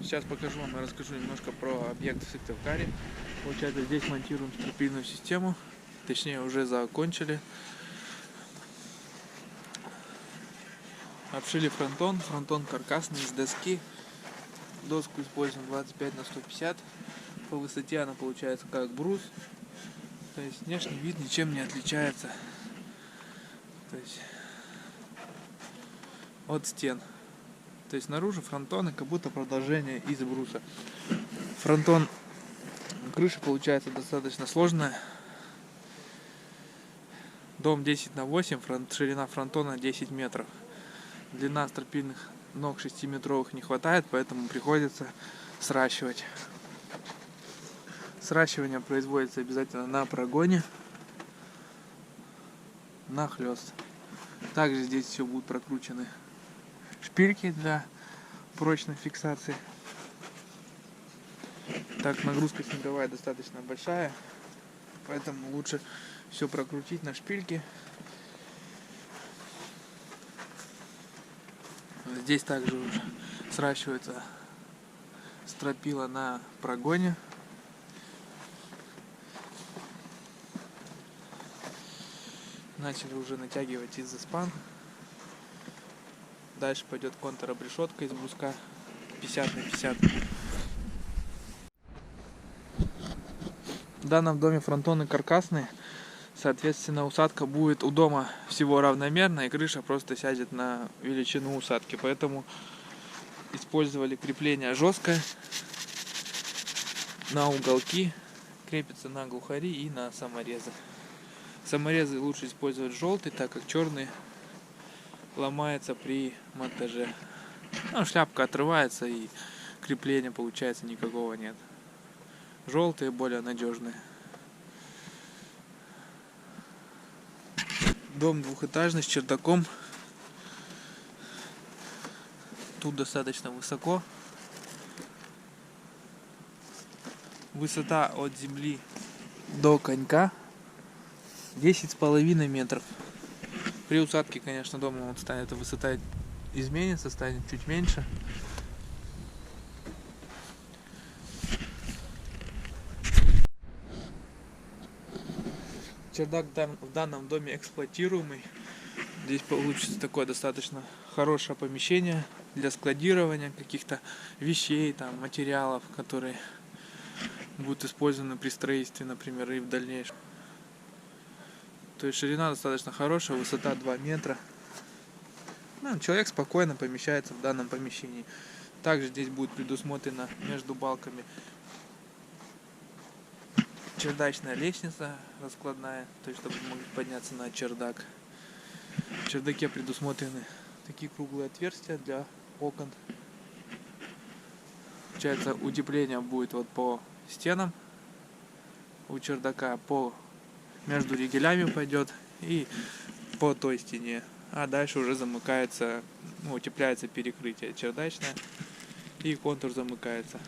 Сейчас покажу вам и расскажу немножко про объект в Сыктывкаре. Получается, здесь монтируем стропильную систему, точнее уже закончили. Обшили фронтон каркасный из доски. Доску используем 25×150. По высоте она получается как брус. То есть внешний вид ничем не отличается. То есть от стен. То есть снаружи фронтоны как будто продолжение из бруса. Фронтон крыша получается достаточно сложная. Дом 10×8, ширина фронтона 10 метров. Длина стропильных ног 6-метровых не хватает, поэтому приходится сращивать. Сращивание производится обязательно на прогоне, на хлест. Также здесь все будут прокручены шпильки для прочной фиксации. Так, нагрузка снеговая достаточно большая, поэтому лучше все прокрутить на шпильки. Здесь также уже сращивается стропила на прогоне. Начали уже натягивать изоспан. Дальше пойдет контр-обрешетка из бруска 50×50. В данном доме фронтоны каркасные. Соответственно, усадка будет у дома всего равномерно, и крыша просто сядет на величину усадки. Поэтому использовали крепление жесткое на уголки, крепится на глухари и на саморезы. Саморезы лучше использовать желтый, так как черный ломается при монтаже. Шляпка отрывается и крепления получается никакого нет. Желтые более надежные. Дом двухэтажный с чердаком. Тут достаточно высоко. Высота от земли до конька 10,5 метров. При усадке, конечно, дома эта высота изменится, станет чуть меньше. Чердак в данном доме эксплуатируемый. Здесь получится такое достаточно хорошее помещение для складирования каких-то вещей, материалов, которые будут использованы при строительстве, например, и в дальнейшем. То есть ширина достаточно хорошая, высота 2 метра. Человек спокойно помещается в данном помещении. Также здесь будет предусмотрено между балками чердачная лестница раскладная, то есть чтобы могли подняться на чердак. В чердаке предусмотрены такие круглые отверстия для окон. Получается, утепление будет по стенам у чердака, между ригелями пойдет и по той стене. А дальше уже замыкается, утепляется перекрытие чердачное и контур замыкается.